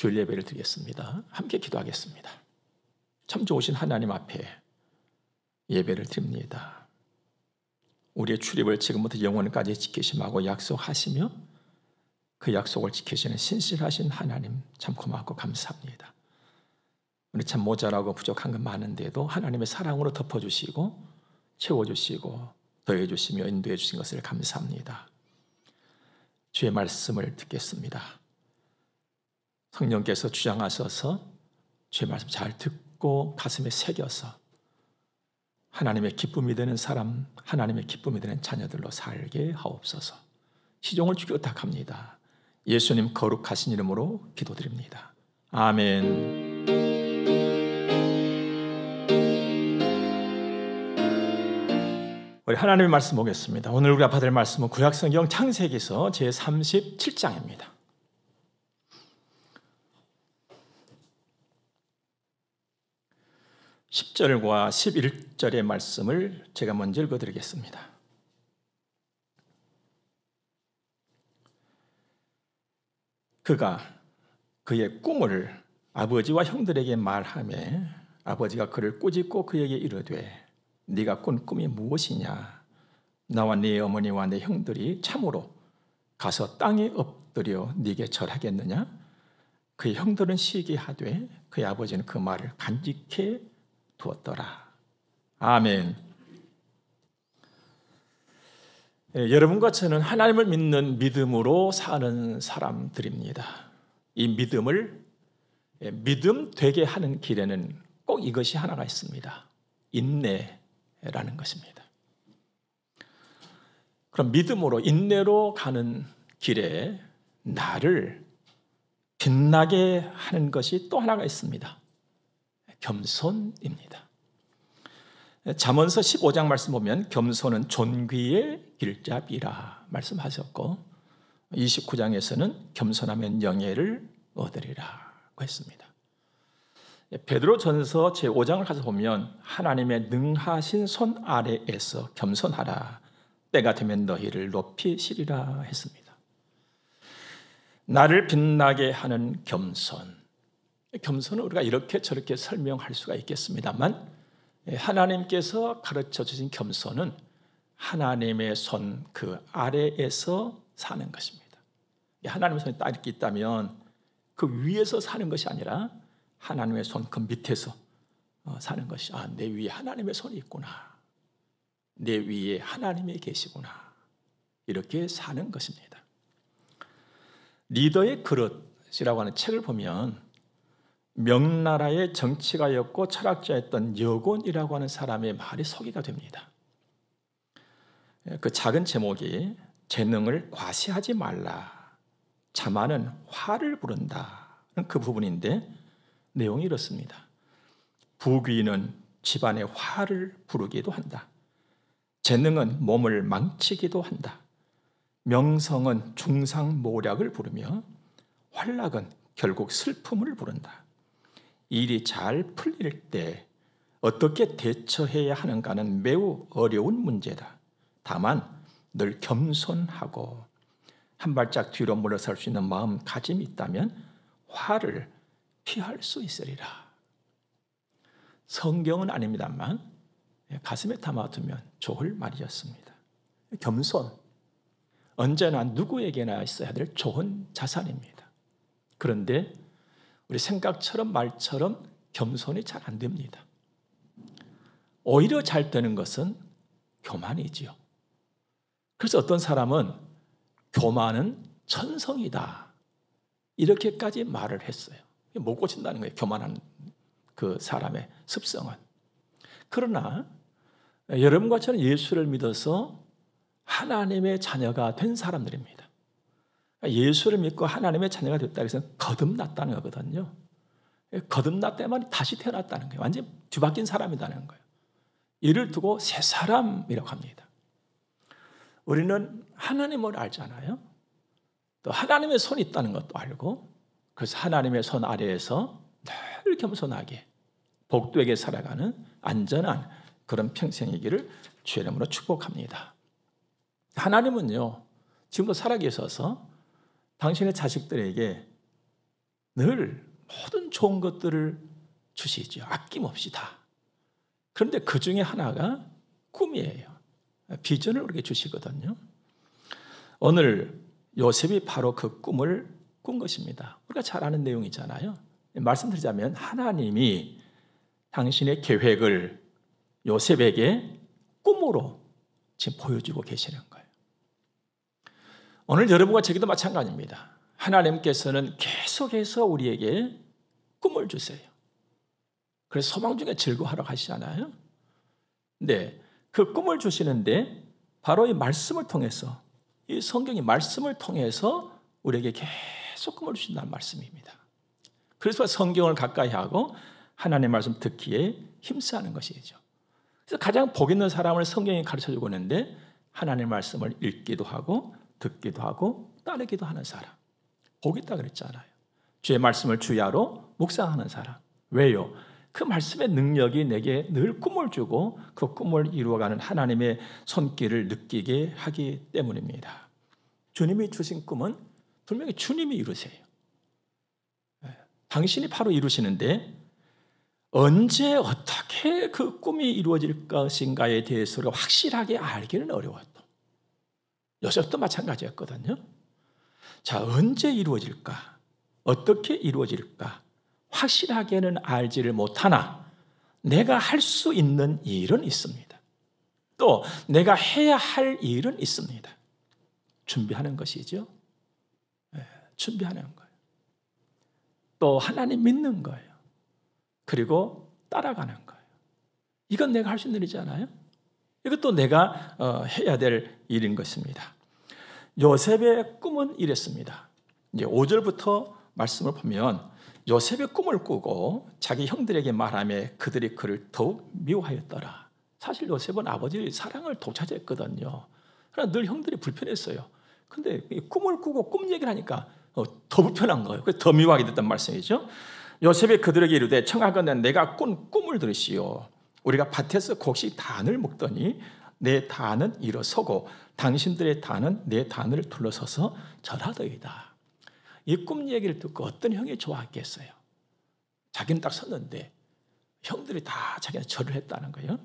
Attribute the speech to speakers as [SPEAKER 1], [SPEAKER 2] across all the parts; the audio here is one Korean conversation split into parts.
[SPEAKER 1] 주일 예배를 드리겠습니다. 함께 기도하겠습니다. 참 좋으신 하나님 앞에 예배를 드립니다. 우리의 출입을 지금부터 영원까지 지키심하고 약속하시며 그 약속을 지키시는 신실하신 하나님 참 고맙고 감사합니다. 우리 참 모자라고 부족한 건 많은데도 하나님의 사랑으로 덮어주시고 채워주시고 더해주시며 인도해 주신 것을 감사합니다. 주의 말씀을 듣겠습니다. 성령께서 주장하셔서 주의 말씀 잘 듣고 가슴에 새겨서 하나님의 기쁨이 되는 사람, 하나님의 기쁨이 되는 자녀들로 살게 하옵소서. 시종을 주기로 탁합니다. 예수님 거룩하신 이름으로 기도드립니다. 아멘. 우리 하나님의 말씀 보겠습니다. 오늘 우리가 받을 말씀은 구약성경 창세기서 제37장입니다. 10절과 11절의 말씀을 제가 먼저 읽어드리겠습니다. 그가 그의 꿈을 아버지와 형들에게 말하며 아버지가 그를 꾸짖고 그에게 이르되 네가 꾼 꿈이 무엇이냐? 나와 네 어머니와 네 형들이 참으로 가서 땅에 엎드려 네게 절하겠느냐? 그의 형들은 시기하되 그의 아버지는 그 말을 간직해 두었더라. 아멘. 여러분과 저는 하나님을 믿는 믿음으로 사는 사람들입니다. 이 믿음을 믿음 되게 하는 길에는 꼭 이것이 하나가 있습니다. 인내라는 것입니다. 그럼 믿음으로 인내로 가는 길에 나를 빛나게 하는 것이 또 하나가 있습니다. 겸손입니다. 잠언서 15장 말씀 보면 겸손은 존귀의 길잡이라 말씀하셨고 29장에서는 겸손하면 영예를 얻으리라고 했습니다. 베드로전서 제5장을 가서 보면 하나님의 능하신 손 아래에서 겸손하라. 때가 되면 너희를 높이시리라 했습니다. 나를 빛나게 하는 겸손. 겸손은 우리가 이렇게 저렇게 설명할 수가 있겠습니다만 하나님께서 가르쳐 주신 겸손은 하나님의 손 그 아래에서 사는 것입니다. 하나님의 손이 딱 이렇게 있다면 그 위에서 사는 것이 아니라 하나님의 손 그 밑에서 사는 것이 내 위에 하나님의 손이 있구나. 내 위에 하나님이 계시구나. 이렇게 사는 것입니다. 리더의 그릇이라고 하는 책을 보면 명나라의 정치가였고 철학자였던 여곤이라고 하는 사람의 말이 소개가 됩니다. 그 작은 제목이 재능을 과시하지 말라. 자만은 화를 부른다. 그 부분인데 내용이 이렇습니다. 부귀는 집안의 화를 부르기도 한다. 재능은 몸을 망치기도 한다. 명성은 중상모략을 부르며 활락은 결국 슬픔을 부른다. 일이 잘 풀릴 때 어떻게 대처해야 하는가는 매우 어려운 문제다. 다만 늘 겸손하고 한 발짝 뒤로 물러설 수 있는 마음가짐이 있다면 화를 피할 수 있으리라. 성경은 아닙니다만 가슴에 담아두면 좋을 말이었습니다. 겸손, 언제나 누구에게나 있어야 될 좋은 자산입니다. 그런데 우리 생각처럼 말처럼 겸손이 잘 안 됩니다. 오히려 잘 되는 것은 교만이지요. 그래서 어떤 사람은 교만은 천성이다. 이렇게까지 말을 했어요. 못 고친다는 거예요. 교만한 그 사람의 습성은. 그러나 여러분과 저는 예수를 믿어서 하나님의 자녀가 된 사람들입니다. 예수를 믿고 하나님의 자녀가 됐다 해서 거듭났다는 거거든요. 거듭났다면 다시 태어났다는 거예요. 완전히 뒤바뀐 사람이라는 거예요. 이를 두고 새 사람이라고 합니다. 우리는 하나님을 알잖아요. 또 하나님의 손이 있다는 것도 알고 그래서 하나님의 손 아래에서 늘 겸손하게 복되게 살아가는 안전한 그런 평생이기를 주의 이름으로 축복합니다. 하나님은요 지금도 살아계셔서 당신의 자식들에게 늘 모든 좋은 것들을 주시죠. 아낌없이 다. 그런데 그 중에 하나가 꿈이에요. 비전을 우리에게 주시거든요. 오늘 요셉이 바로 그 꿈을 꾼 것입니다. 우리가 잘 아는 내용이잖아요. 말씀드리자면 하나님이 당신의 계획을 요셉에게 꿈으로 지금 보여주고 계시는 거예요. 오늘 여러분과 저에게도 마찬가지입니다. 하나님께서는 계속해서 우리에게 꿈을 주세요. 그래서 소망 중에 즐거워하러 가시잖아요. 근데 그 꿈을 주시는데 바로 이 말씀을 통해서, 이 성경이 말씀을 통해서 우리에게 계속 꿈을 주신다는 말씀입니다. 그래서 성경을 가까이 하고 하나님의 말씀 듣기에 힘쓰는 것이죠. 그래서 가장 복 있는 사람을 성경이 가르쳐주고 있는데 하나님의 말씀을 읽기도 하고 듣기도 하고 따르기도 하는 사람. 복 있다 그랬잖아요. 주의 말씀을 주야로 묵상하는 사람. 왜요? 그 말씀의 능력이 내게 늘 꿈을 주고 그 꿈을 이루어가는 하나님의 손길을 느끼게 하기 때문입니다. 주님이 주신 꿈은 분명히 주님이 이루세요. 당신이 바로 이루시는데 언제 어떻게 그 꿈이 이루어질 것인가에 대해서 확실하게 알기는 어려웠던 요셉도 마찬가지였거든요. 자, 언제 이루어질까? 어떻게 이루어질까? 확실하게는 알지를 못하나 내가 할 수 있는 일은 있습니다. 또 내가 해야 할 일은 있습니다. 준비하는 것이죠. 준비하는 거예요. 또 하나님 믿는 거예요. 그리고 따라가는 거예요. 이건 내가 할 수 있는 일이잖아요. 이것도 내가 해야 될 일인 것입니다. 요셉의 꿈은 이랬습니다. 이제 5절부터 말씀을 보면 요셉의 꿈을 꾸고 자기 형들에게 말하며 그들이 그를 더욱 미워하였더라. 사실 요셉은 아버지의 사랑을 독차지했거든요. 그러나 늘 형들이 불편했어요. 근데 꿈을 꾸고 꿈 얘기를 하니까 더 불편한 거예요. 그래서 더 미워하게 됐단 말씀이죠. 요셉이 그들에게 이르되 청하건대 내가 꾼 꿈을 들으시오. 우리가 밭에서 곡식 단을 먹더니 내 단은 일어서고 당신들의 단은 내 단을 둘러서서 절하더이다. 이 꿈 얘기를 듣고 어떤 형이 좋아했겠어요? 자기는 딱 섰는데 형들이 다 자기는 절을 했다는 거예요.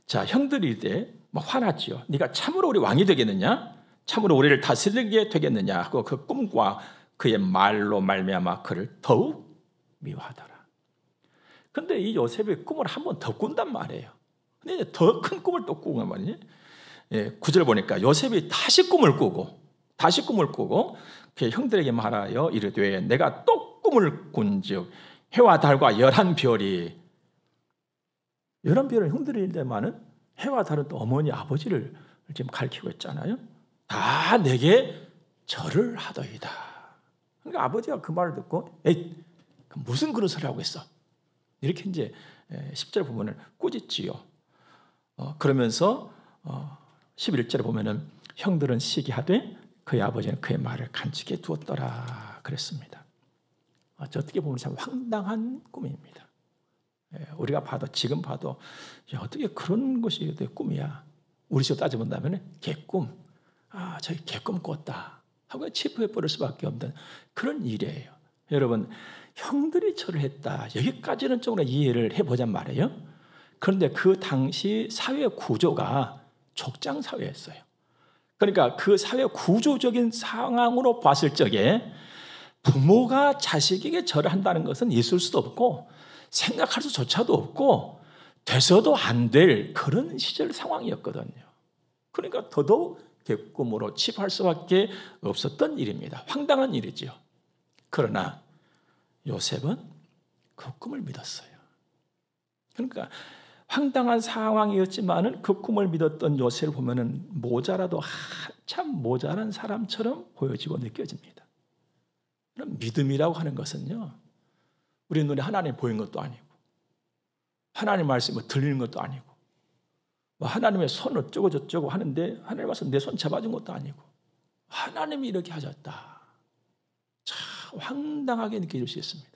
[SPEAKER 1] 자, 형들이 이제 막 화났지요. 네가 참으로 우리 왕이 되겠느냐? 참으로 우리를 다스리게 되겠느냐? 하고 그 꿈과 그의 말로 말미암아 그를 더욱 미워하더라. 근데 이 요셉의 꿈을 한 번 더 꾼단 말이에요. 근데 더 큰 꿈을 또 꾸고 말이에요. 9절 보니까 요셉이 다시 꿈을 꾸고 그 형들에게 말하여 이르되 내가 또 꿈을 꾼즉 해와 달과 11별이 11별은 형들인데만은 해와 달은 또 어머니 아버지를 지금 가리키고 있잖아요. 다 내게 절을 하더이다. 그러니까 아버지가 그 말을 듣고 에이 무슨 그런 소리 하고 있어. 이렇게 이제 10절 보면은 꾸짖지요. 그러면서 11절에 보면은 형들은 시기하되 그의 아버지는 그의 말을 간직해 두었더라 그랬습니다. 어떻게 보면 참 황당한 꿈입니다. 우리가 봐도 지금 봐도 어떻게 그런 것이 꿈이야. 우리 식으로 따져본다면 개꿈. 저기 개꿈 꿨다 하고 치부해 버릴 수밖에 없는 그런 일이에요. 여러분 형들이 절을 했다. 여기까지는 조금 이해를 해보잔 말이에요. 그런데 그 당시 사회 구조가 족장 사회였어요. 그러니까 그 사회 구조적인 상황으로 봤을 적에 부모가 자식에게 절을 한다는 것은 있을 수도 없고 생각할 수조차도 없고 돼서도 안 될 그런 시절 상황이었거든요. 그러니까 더더욱 개꿈으로 치부할 수밖에 없었던 일입니다. 황당한 일이죠. 그러나 요셉은 그 꿈을 믿었어요. 그러니까 황당한 상황이었지만은 그 꿈을 믿었던 요셉을 보면은 모자라도 한참 모자란 사람처럼 보여지고 느껴집니다. 그럼 믿음이라고 하는 것은요, 우리 눈에 하나님 보이는 것도 아니고, 하나님 말씀이 들리는 것도 아니고, 하나님의 손 어쩌고 저쩌고 하는데 하나님 와서 내 손 잡아준 것도 아니고, 하나님이 이렇게 하셨다. 참 황당하게 느껴질 수 있습니다.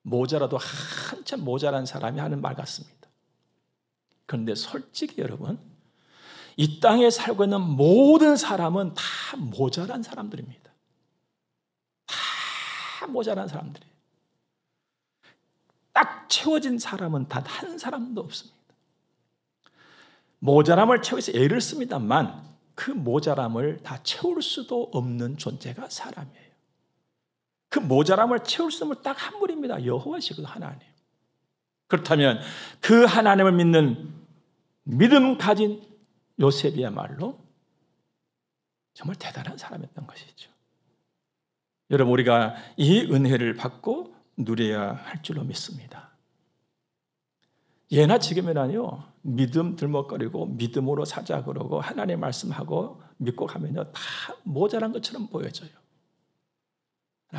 [SPEAKER 1] 모자라도 한참 모자란 사람이 하는 말 같습니다. 그런데 솔직히 여러분, 이 땅에 살고 있는 모든 사람은 다 모자란 사람들입니다. 다 다 모자란 사람들이에요. 딱 채워진 사람은 단 한 사람도 없습니다. 모자람을 채우기 위해서 애를 씁니다만 그 모자람을 다 채울 수도 없는 존재가 사람이에요. 그 모자람을 채울 수 없는 딱 한 분입니다. 여호와시거든, 하나님. 그렇다면 그 하나님을 믿는 믿음 가진 요셉이야말로 정말 대단한 사람이었던 것이죠. 여러분, 우리가 이 은혜를 받고 누려야 할 줄로 믿습니다. 예나 지금이나요, 믿음 들먹거리고 믿음으로 사자 그러고 하나님 말씀하고 믿고 가면요, 다 모자란 것처럼 보여져요.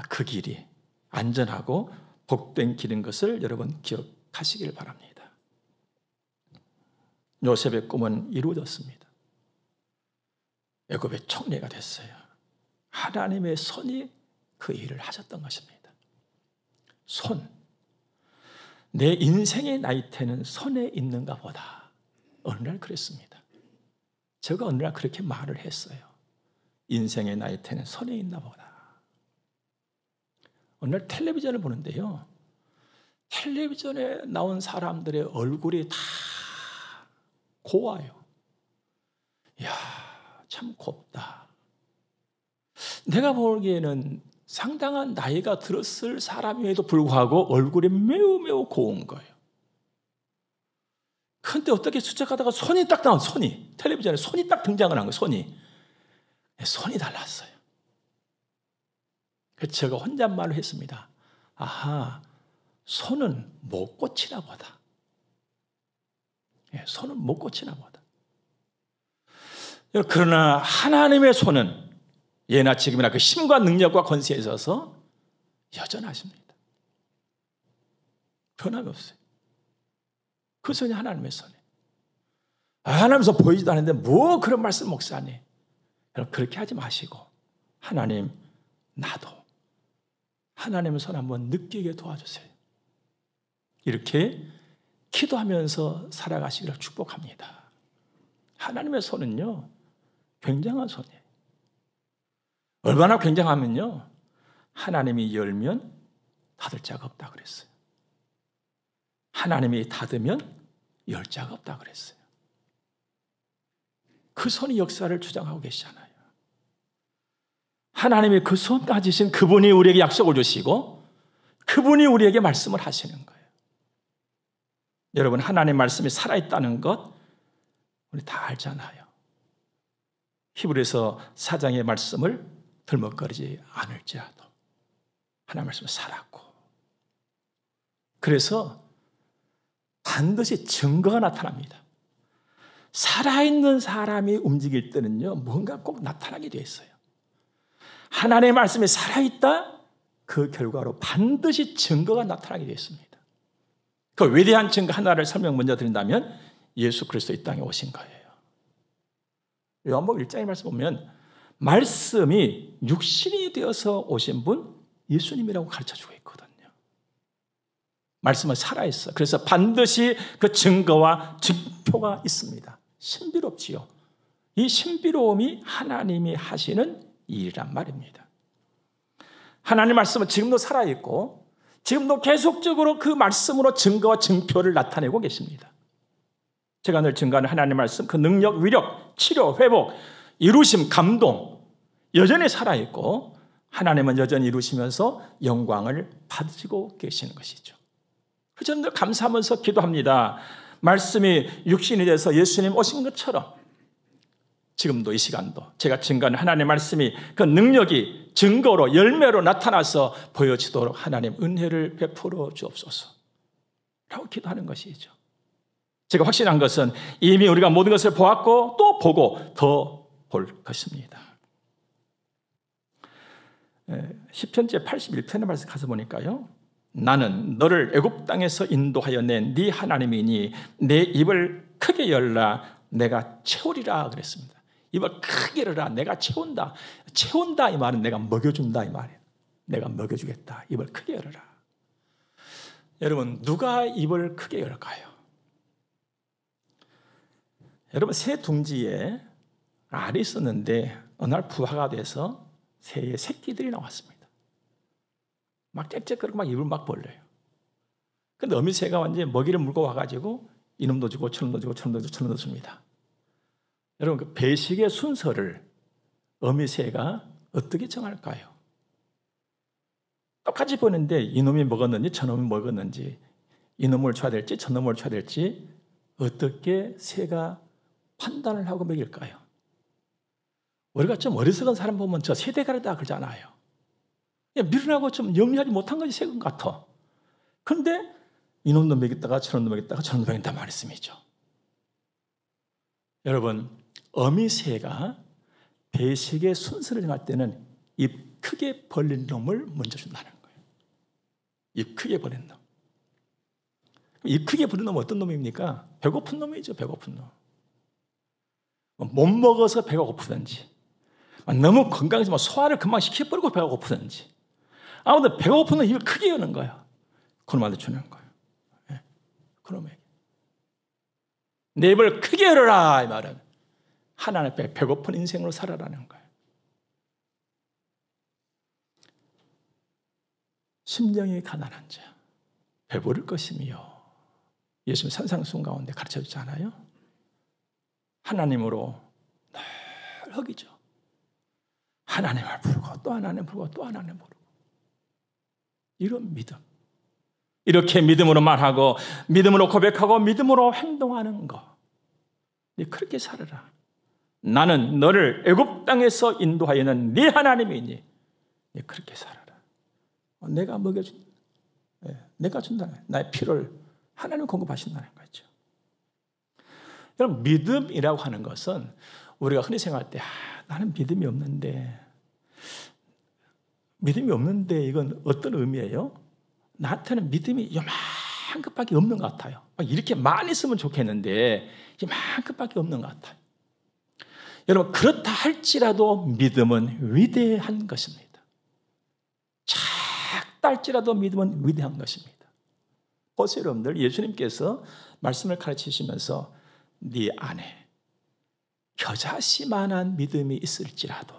[SPEAKER 1] 그 길이 안전하고 복된 길인 것을 여러분 기억하시길 바랍니다. 요셉의 꿈은 이루어졌습니다. 애굽의 총리가 됐어요. 하나님의 손이 그 일을 하셨던 것입니다. 손. 내 인생의 나이테는 손에 있는가 보다. 어느 날 그랬습니다. 제가 어느 날 그렇게 말을 했어요. 인생의 나이테는 손에 있나 보다. 어느 날 텔레비전을 보는데요, 텔레비전에 나온 사람들의 얼굴이 다 고와요. 이야, 참 곱다. 내가 보기에는 상당한 나이가 들었을 사람임에도 불구하고 얼굴이 매우 고운 거예요. 그런데 어떻게 수작하다가 손이 딱 나온, 손이, 텔레비전에 손이 딱 등장을 한 거예요. 손이 달랐어요. 그래서 제가 혼잣말로 했습니다. 아하, 손은 못 고치나 보다. 손은 못 고치나 보다. 그러나 하나님의 손은 예나 지금이나 그 힘과 능력과 권세에 있어서 여전하십니다. 변함이 없어요. 그 손이 하나님의 손이에요. 하나님께서 보이지도 않는데 뭐 그런 말씀 목사님. 여러분, 그렇게 하지 마시고 하나님, 나도 하나님의 손 한번 느끼게 도와주세요. 이렇게 기도하면서 살아가시기를 축복합니다. 하나님의 손은요, 굉장한 손이에요. 얼마나 굉장하면요, 하나님이 열면 닫을 자가 없다 그랬어요. 하나님이 닫으면 열 자가 없다 그랬어요. 그 손이 역사를 주장하고 계시잖아요. 하나님이 그 손 가지신 그분이 우리에게 약속을 주시고 그분이 우리에게 말씀을 하시는 거예요. 여러분, 하나님의 말씀이 살아있다는 것 우리 다 알잖아요. 히브리서 4장의 말씀을 들먹거리지 않을지라도 하나님의 말씀은 살았고, 그래서 반드시 증거가 나타납니다. 살아있는 사람이 움직일 때는요, 뭔가 꼭 나타나게 되어 있어요. 하나님의 말씀이 살아있다, 그 결과로 반드시 증거가 나타나게 되어 있습니다. 그 위대한 증거 하나를 설명 먼저 드린다면 예수 그리스도 이 땅에 오신 거예요. 요한복음 1장의 말씀 보면 말씀이 육신이 되어서 오신 분 예수님이라고 가르쳐주고 있거든요. 말씀은 살아있어. 그래서 반드시 그 증거와 증표가 있습니다. 신비롭지요. 이 신비로움이 하나님이 하시는 일이란 말입니다. 하나님 말씀은 지금도 살아있고 지금도 계속적으로 그 말씀으로 증거와 증표를 나타내고 계십니다. 제가 늘 증거하는 하나님 말씀, 그 능력, 위력, 치료, 회복, 이루심, 감동 여전히 살아있고 하나님은 여전히 이루시면서 영광을 받으시고 계시는 것이죠. 그래서 저는 늘 감사하면서 기도합니다. 말씀이 육신이 돼서 예수님 오신 것처럼 지금도 이 시간도 제가 증거하는 하나님의 말씀이 그 능력이 증거로 열매로 나타나서 보여지도록 하나님 은혜를 베풀어 주옵소서 라고 기도하는 것이죠. 제가 확신한 것은 이미 우리가 모든 것을 보았고 또 보고 더 볼 것입니다. 시편제 81편의 말씀 가서 보니까요, 나는 너를 애굽 땅에서 인도하여 낸 네 하나님이니 내 입을 크게 열라 내가 채우리라 그랬습니다. 입을 크게 열라 내가 채운다. 채운다 이 말은 내가 먹여준다 이 말이에요. 내가 먹여주겠다. 입을 크게 열어라. 여러분, 누가 입을 크게 열까요? 여러분, 새 둥지에 알이 있었는데 어느 날 부화가 돼서 새의 새끼들이 나왔습니다. 막 짹짹거리고 막 입을 막 벌려요. 근데 어미새가 완전히 먹이를 물고 와가지고 이놈도 주고 저놈도 주고 저놈도 주고 저놈도 줍니다. 여러분, 그 배식의 순서를 어미새가 어떻게 정할까요? 똑같이 보는데 이놈이 먹었는지 저놈이 먹었는지, 이놈을 줘야 될지 저놈을 줘야 될지 어떻게 새가 판단을 하고 먹일까요? 우리가 좀 어리석은 사람 보면 저 세대가리다 그러잖아요. 미련하고 좀 영리하지 못한 것이 새것 같아. 그런데 이놈도 먹였다가 저놈도 먹였다가 저놈도 먹였다 말씀이죠. 여러분, 어미새가 배식의 순서를 정할 때는 입 크게 벌린 놈을 먼저 준다는 거예요. 입 크게 벌린 놈. 입 크게 벌린 놈은 어떤 놈입니까? 배고픈 놈이죠. 배고픈 놈. 못 먹어서 배가 고프든지, 너무 건강해서 소화를 금방 시켜버리고 배가 고프든지, 아무튼 배가 고픈 놈은 입을 크게 여는 거예요. 그놈한테 주는 거예요. 네. 그놈에게 내 입을 크게 열어라, 이 말은 하나님 앞에 배고픈 인생으로 살아라는 거예요. 심령이 가난한 자 배부를 것이며, 예수님 산상수훈 가운데 가르쳐주지 않아요? 하나님으로 늘 허기죠. 하나님을 부르고 또 하나님을 부르고 또 하나님을 부르고, 이런 믿음, 이렇게 믿음으로 말하고 믿음으로 고백하고 믿음으로 행동하는 거, 그렇게 살아라. 나는 너를 애굽 땅에서 인도하여는 네 하나님이니 그렇게 살아라. 내가 먹여준, 내가 준다는 거예요. 나의 피를 하나님 공급하신다는 거죠. 여러분, 믿음이라고 하는 것은 우리가 흔히 생각할 때 나는 믿음이 없는데 이건 어떤 의미예요? 나한테는 믿음이 요만큼밖에 없는 것 같아요. 이렇게 많이 있으면 좋겠는데 이만큼밖에 없는 것 같아요. 여러분, 그렇다 할지라도 믿음은 위대한 것입니다. 작다 할지라도 믿음은 위대한 것입니다. 보세요, 여러분들. 예수님께서 말씀을 가르치시면서 네 안에 겨자씨만한 믿음이 있을지라도,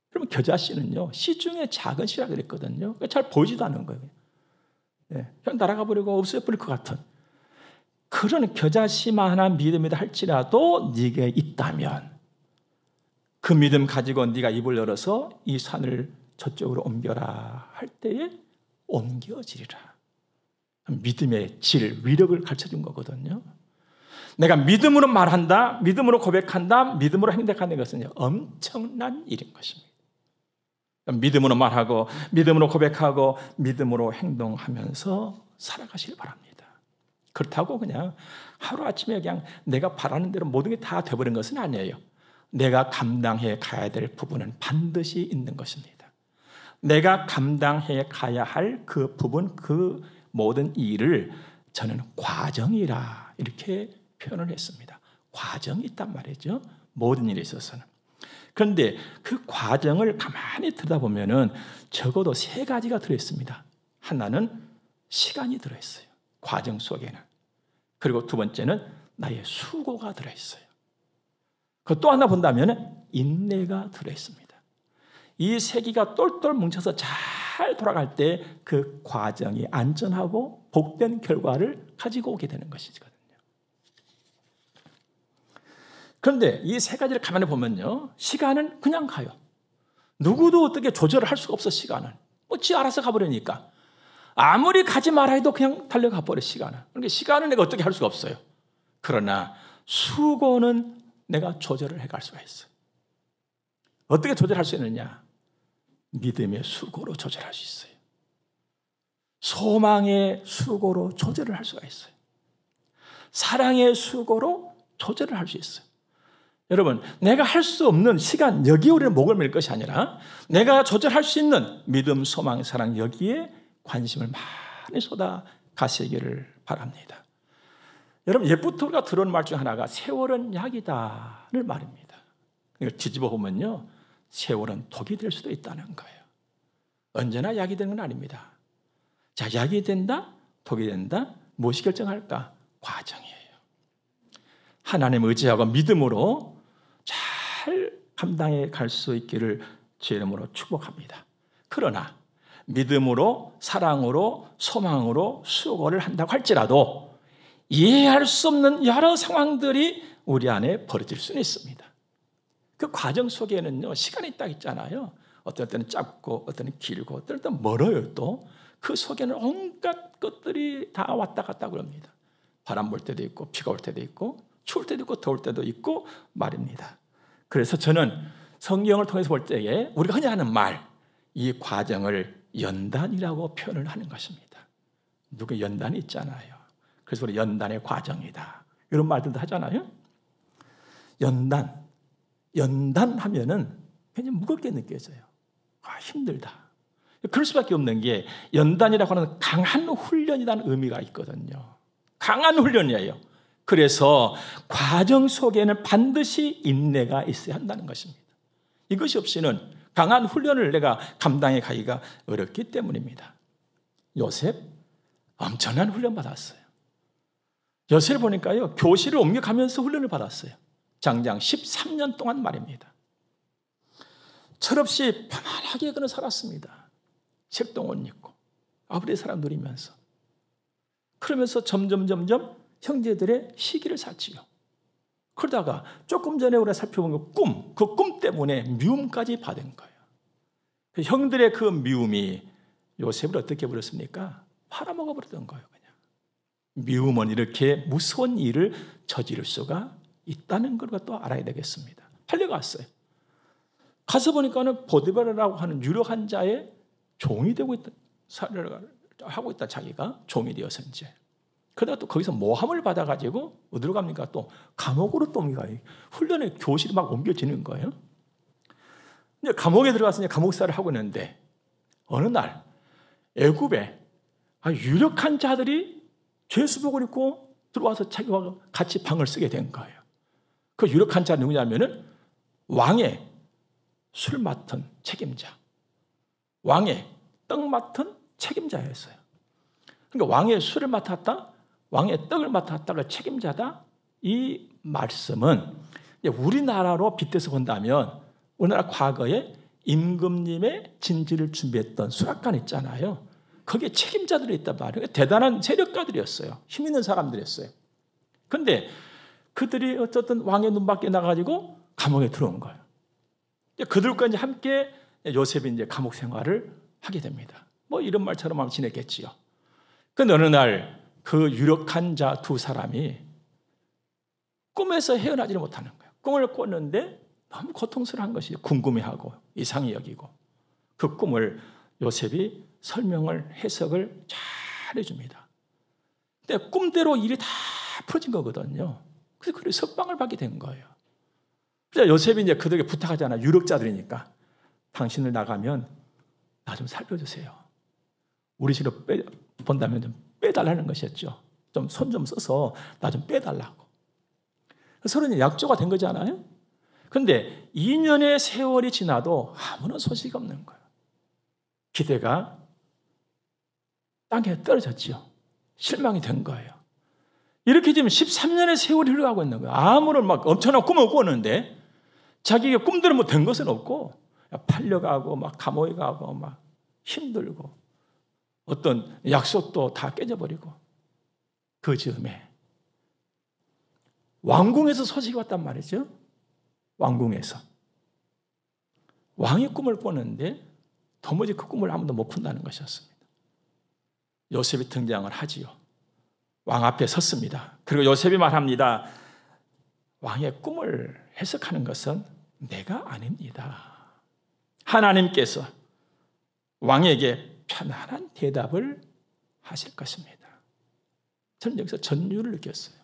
[SPEAKER 1] 그러면 겨자씨는요, 씨 중에 작은 씨라 그랬거든요. 잘 보이지도 않는 거예요. 그냥 날아가 버리고 없어져 버릴 것 같은 그런 겨자씨만한 믿음이다 할지라도 네게 있다면 그 믿음 가지고 네가 입을 열어서 이 산을 저쪽으로 옮겨라 할 때에 옮겨지리라. 믿음의 질, 위력을 가르쳐준 거거든요. 내가 믿음으로 말한다, 믿음으로 고백한다, 믿음으로 행동하는 것은 엄청난 일인 것입니다. 믿음으로 말하고 믿음으로 고백하고 믿음으로 행동하면서 살아가시길 바랍니다. 그렇다고 그냥 하루아침에 그냥 내가 바라는 대로 모든 게 다 돼버린 것은 아니에요. 내가 감당해 가야 될 부분은 반드시 있는 것입니다. 내가 감당해 가야 할 그 부분, 그 모든 일을 저는 과정이라 이렇게 표현을 했습니다. 과정이 있단 말이죠. 모든 일에 있어서는. 그런데 그 과정을 가만히 들여다보면 적어도 세 가지가 들어있습니다. 하나는 시간이 들어있어요. 과정 속에는. 그리고 두 번째는 나의 수고가 들어있어요. 그 또 하나 본다면 인내가 들어있습니다. 이 세 개가 똘똘 뭉쳐서 잘 돌아갈 때 그 과정이 안전하고 복된 결과를 가지고 오게 되는 것이거든요. 그런데 이 세 가지를 가만히 보면요, 시간은 그냥 가요. 누구도 어떻게 조절을 할 수가 없어. 시간은 지 알아서 가버리니까 아무리 가지 말아 해도 그냥 달려가 버려. 시간은. 그러니까 시간은 내가 어떻게 할 수가 없어요. 그러나 수고는 내가 조절을 해갈 수가 있어요. 어떻게 조절할 수 있느냐? 믿음의 수고로 조절할 수 있어요. 소망의 수고로 조절을 할 수가 있어요. 사랑의 수고로 조절을 할 수 있어요. 여러분, 내가 할 수 없는 시간, 여기에 우리는 목을 맬 것이 아니라 내가 조절할 수 있는 믿음, 소망, 사랑, 여기에 관심을 많이 쏟아 가시기를 바랍니다. 여러분, 옛부터 우리가 들은 말 중 하나가 세월은 약이다를 말입니다. 이걸 뒤집어 보면요, 세월은 독이 될 수도 있다는 거예요. 언제나 약이 되는 건 아닙니다. 자, 약이 된다, 독이 된다, 무엇이 결정할까? 과정이에요. 하나님 의지하고 믿음으로 잘 감당해 갈 수 있기를 주의 이름으로 축복합니다. 그러나 믿음으로, 사랑으로, 소망으로 수고를 한다고 할지라도 이해할 수 없는 여러 상황들이 우리 안에 벌어질 수는 있습니다. 그 과정 속에는요, 시간이 딱 있잖아요. 어떨 때는 짧고, 어떨 때는 길고, 어떨 때는 멀어요. 또 그 속에는 온갖 것들이 다 왔다 갔다 그럽니다. 바람 불 때도 있고, 비가 올 때도 있고, 추울 때도 있고, 더울 때도 있고 말입니다. 그래서 저는 성경을 통해서 볼 때에 우리가 흔히 하는 말, 이 과정을 연단이라고 표현을 하는 것입니다. 누구 연단이 있잖아요. 그래서 우리 연단의 과정이다, 이런 말들도 하잖아요. 연단하면은 굉장히 무겁게 느껴져요. 힘들다. 그럴 수밖에 없는 게 연단이라고 하는 강한 훈련이라는 의미가 있거든요. 강한 훈련이에요. 그래서 과정 속에는 반드시 인내가 있어야 한다는 것입니다. 이것이 없이는 강한 훈련을 내가 감당해 가기가 어렵기 때문입니다. 요셉 엄청난 훈련 받았어요. 요셉을 보니까요, 교실을 옮겨가면서 훈련을 받았어요. 장장 13년 동안 말입니다. 철없이 편안하게 그는 살았습니다. 색동옷 입고 아버지의 사랑 누리면서. 그러면서 점점 형제들의 시기를 샀지요. 그러다가 조금 전에 우리가 살펴본 그 꿈 때문에 미움까지 받은 거예요. 형들의 그 미움이 요셉을 어떻게 버렸습니까? 팔아먹어 버렸던 거예요. 그냥. 미움은 이렇게 무서운 일을 저지를 수가 있다는 걸 또 알아야 되겠습니다. 팔려갔어요. 가서 보니까는 보디발이라고 하는 유력한 자의 종이 되고 있다, 하고 있다, 자기가 종이 되어서 이제. 그러다가 또 거기서 모함을 받아가지고 어디로 갑니까? 또 감옥으로 또 옮겨가요. 훈련의 교실이 막 옮겨지는 거예요. 근데 감옥에 들어가서 이제 감옥살을 하고 있는데 어느 날 애굽에 유력한 자들이 죄수복을 입고 들어와서 자기와 같이 방을 쓰게 된 거예요. 그 유력한 자는 누구냐면은 왕의 술 맡은 책임자, 왕의 떡 맡은 책임자였어요. 그러니까 왕의 술을 맡았다, 왕의 떡을 맡았다가 책임자다. 이 말씀은 우리나라로 빗대서 본다면 우리나라 과거에 임금님의 진지를 준비했던 수락관 있잖아요. 거기에 책임자들이 있단 말이에요. 대단한 세력가들이었어요. 힘 있는 사람들이었어요. 그런데 그들이 어쨌든 왕의 눈밖에 나가지고 감옥에 들어온 거예요. 그들과 이제 함께 요셉이 이제 감옥 생활을 하게 됩니다. 뭐 이런 말처럼 아마 지냈겠지요. 그런데 어느 날 그 유력한 자 두 사람이 꿈에서 헤어나지를 못하는 거예요. 꿈을 꿨는데 너무 고통스러운 것이 궁금해하고 이상히 여기고, 그 꿈을 요셉이 설명을 해석을 잘 해줍니다. 근데 꿈대로 일이 다 풀어진 거거든요. 그래서 그를 석방을 받게 된 거예요. 그래서 요셉이 이제 그들에게 부탁하잖아요. 유력자들이니까 당신을 나가면 나 좀 살펴주세요. 우리 집으로 본다면 좀 빼달라는 것이었죠. 좀 손 좀 써서 나 좀 빼달라고. 서로 약조가 된 거잖아요. 그런데 2년의 세월이 지나도 아무런 소식이 없는 거예요. 기대가 땅에 떨어졌죠. 실망이 된 거예요. 이렇게 되면 13년의 세월이 흘러가고 있는 거예요. 아무런 막 엄청난 꿈을 꿨는데 자기가 꿈대로 뭐 된 것은 없고, 팔려가고 막 감옥에 가고 막 힘들고 어떤 약속도 다 깨져버리고. 그 즈음에 왕궁에서 소식이 왔단 말이죠. 왕궁에서 왕이 꿈을 꿨는데 도무지 그 꿈을 아무도 못 푼다는 것이었습니다. 요셉이 등장을 하지요. 왕 앞에 섰습니다. 그리고 요셉이 말합니다. 왕의 꿈을 해석하는 것은 내가 아닙니다. 하나님께서 왕에게 편안한 대답을 하실 것입니다. 저는 여기서 전율을 느꼈어요.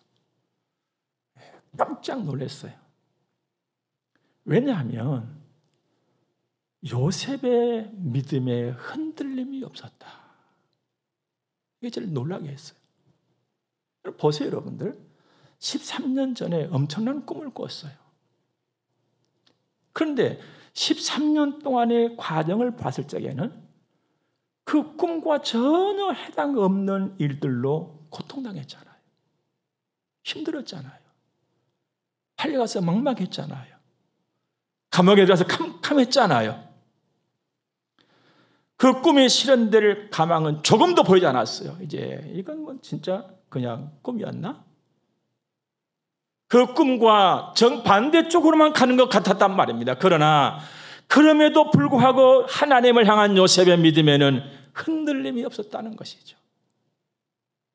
[SPEAKER 1] 깜짝 놀랐어요. 왜냐하면 요셉의 믿음에 흔들림이 없었다. 이게 제일 놀라게 했어요. 보세요, 여러분들. 13년 전에 엄청난 꿈을 꿨어요. 그런데 13년 동안의 과정을 봤을 적에는 그 꿈과 전혀 해당 없는 일들로 고통당했잖아요. 힘들었잖아요. 팔려가서 막막했잖아요. 감옥에 들어가서 캄캄했잖아요. 그 꿈이 실현될 가망은 조금도 보이지 않았어요. 이제 이건 뭐 진짜 그냥 꿈이었나? 그 꿈과 정반대쪽으로만 가는 것 같았단 말입니다. 그러나 그럼에도 불구하고 하나님을 향한 요셉의 믿음에는 흔들림이 없었다는 것이죠.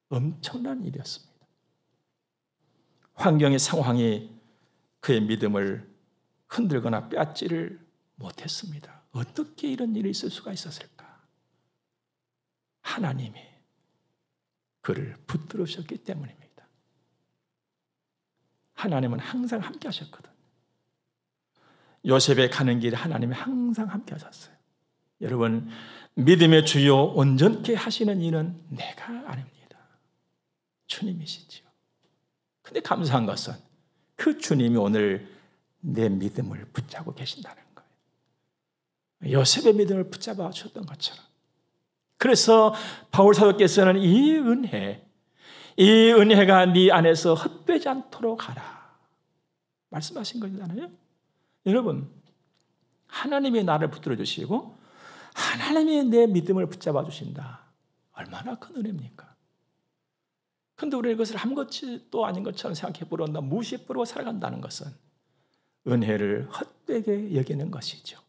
[SPEAKER 1] 엄청난 일이었습니다. 환경의 상황이 그의 믿음을 흔들거나 빼앗지를 못했습니다. 어떻게 이런 일이 있을 수가 있었을까? 하나님이 그를 붙들으셨기 때문입니다. 하나님은 항상 함께 하셨거든. 요셉의 가는 길에 하나님이 항상 함께 하셨어요. 여러분, 믿음의 주요 온전케 하시는 이는 내가 아닙니다. 주님이시지요. 근데 감사한 것은 그 주님이 오늘 내 믿음을 붙잡고 계신다는 거예요. 요셉의 믿음을 붙잡아 주셨던 것처럼. 그래서 바울 사도께서는 이 은혜가 네 안에서 헛되지 않도록 하라 말씀하신 거잖아요. 여러분, 하나님이 나를 붙들어 주시고 하나님이 내 믿음을 붙잡아 주신다. 얼마나 큰 은혜입니까? 그런데 우리는 이것을 아무것도 아닌 것처럼 생각해 버린다, 무시해 버리고 살아간다는 것은 은혜를 헛되게 여기는 것이죠.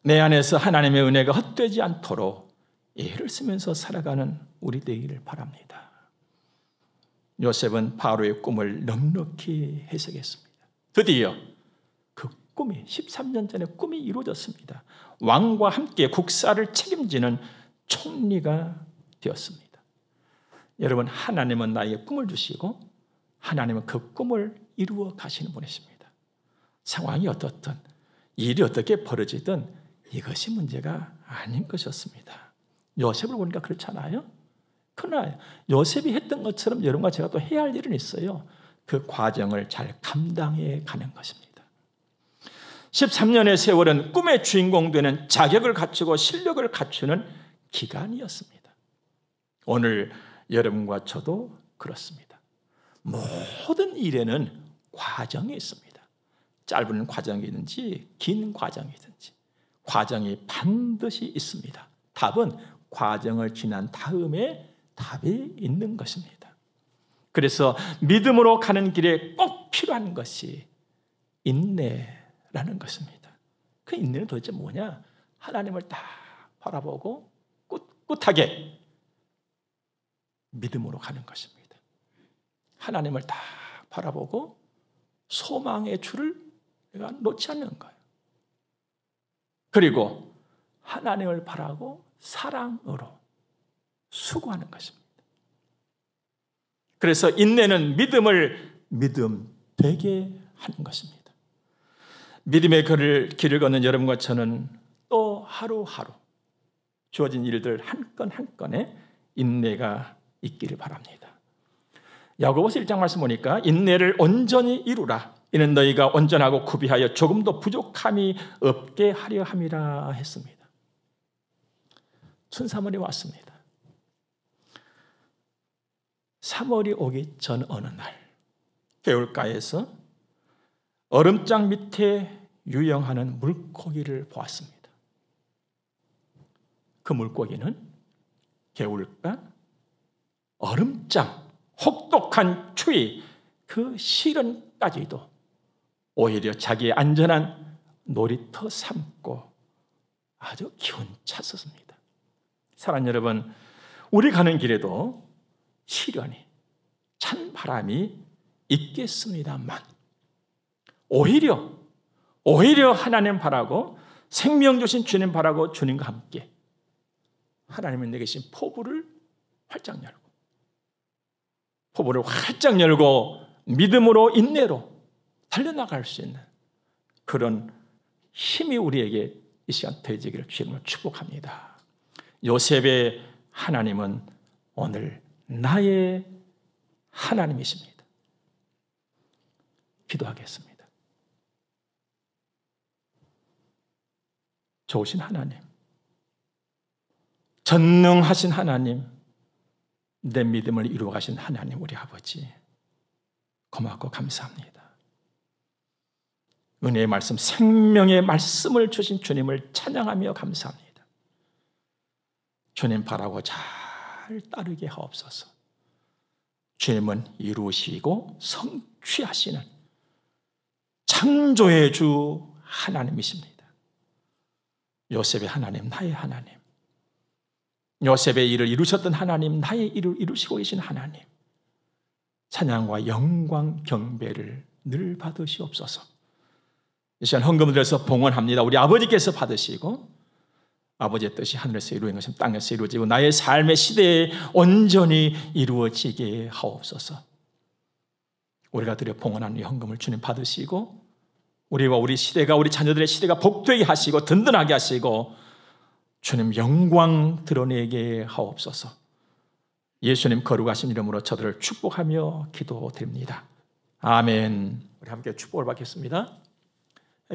[SPEAKER 1] 내 안에서 하나님의 은혜가 헛되지 않도록 애를 쓰면서 살아가는 우리 되기를 바랍니다. 요셉은 바로의 꿈을 넉넉히 해석했습니다. 드디어 그 꿈이 13년 전에 꿈이 이루어졌습니다. 왕과 함께 국사를 책임지는 총리가 되었습니다. 여러분, 하나님은 나에게 꿈을 주시고 하나님은 그 꿈을 이루어 가시는 분이십니다. 상황이 어떻든 일이 어떻게 벌어지든 이것이 문제가 아닌 것이었습니다. 요셉을 보니까 그렇잖아요. 그러나 요셉이 했던 것처럼 여러분과 제가 또 해야 할 일은 있어요. 그 과정을 잘 감당해 가는 것입니다. 13년의 세월은 꿈의 주인공 되는 자격을 갖추고 실력을 갖추는 기간이었습니다. 오늘 여러분과 저도 그렇습니다. 모든 일에는 과정이 있습니다. 짧은 과정이든지 긴 과정이든지 과정이 반드시 있습니다. 답은 과정을 지난 다음에 답이 있는 것입니다. 그래서 믿음으로 가는 길에 꼭 필요한 것이 인내라는 것입니다. 그 인내는 도대체 뭐냐? 하나님을 딱 바라보고 꿋꿋하게 믿음으로 가는 것입니다. 하나님을 딱 바라보고 소망의 줄을 내가 놓지 않는 거예요. 그리고 하나님을 바라고 사랑으로 수고하는 것입니다. 그래서 인내는 믿음을 믿음되게 하는 것입니다. 믿음의 길을 걷는 여러분과 저는 또 하루하루 주어진 일들 한 건 한 건에 인내가 있기를 바랍니다. 야고보서 1장 말씀 보니까 인내를 온전히 이루라. 이는 너희가 온전하고 구비하여 조금도 부족함이 없게 하려 함이라 했습니다. 춘삼월이 왔습니다. 3월이 오기 전 어느 날 개울가에서 얼음장 밑에 유영하는 물고기를 보았습니다. 그 물고기는 개울가, 얼음장, 혹독한 추위, 그 시련까지도 오히려 자기의 안전한 놀이터 삼고 아주 기운찼었습니다. 사랑하는 여러분, 우리 가는 길에도 시련이, 찬 바람이 있겠습니다만 오히려 하나님 바라고 생명 주신 주님 바라고 주님과 함께 하나님은 내게 주신 포부를 활짝 열고 믿음으로 인내로 달려나갈 수 있는 그런 힘이 우리에게 이 시간 되어지기를 주님을 축복합니다. 요셉의 하나님은 오늘 나의 하나님이십니다. 기도하겠습니다. 좋으신 하나님, 전능하신 하나님, 내 믿음을 이루어 가신 하나님 우리 아버지 고맙고 감사합니다. 은혜의 말씀, 생명의 말씀을 주신 주님을 찬양하며 감사합니다. 주님 바라고 잘 따르게 하옵소서. 주님은 이루시고 성취하시는 창조의 주 하나님이십니다. 요셉의 하나님, 나의 하나님. 요셉의 일을 이루셨던 하나님, 나의 일을 이루시고 계신 하나님. 찬양과 영광 경배를 늘 받으시옵소서. 이 시간 헌금을 드려서 봉헌합니다. 우리 아버지께서 받으시고 아버지의 뜻이 하늘에서 이루어진 것처럼 땅에서 이루어지고 나의 삶의 시대에 온전히 이루어지게 하옵소서. 우리가 드려 봉헌하는 이 헌금을 주님 받으시고 우리와 우리 시대가, 우리 자녀들의 시대가 복되게 하시고 든든하게 하시고 주님 영광 드러내게 하옵소서. 예수님 거룩하신 이름으로 저들을 축복하며 기도드립니다. 아멘. 우리 함께 축복을 받겠습니다.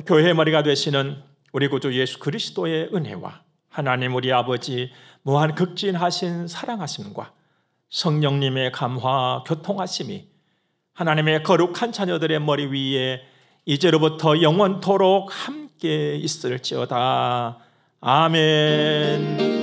[SPEAKER 1] 교회의 머리가 되시는 우리 구주 예수 그리스도의 은혜와 하나님 우리 아버지 무한 극진하신 사랑하심과 성령님의 감화 교통하심이 하나님의 거룩한 자녀들의 머리 위에 이제로부터 영원토록 함께 있을지어다. 아멘.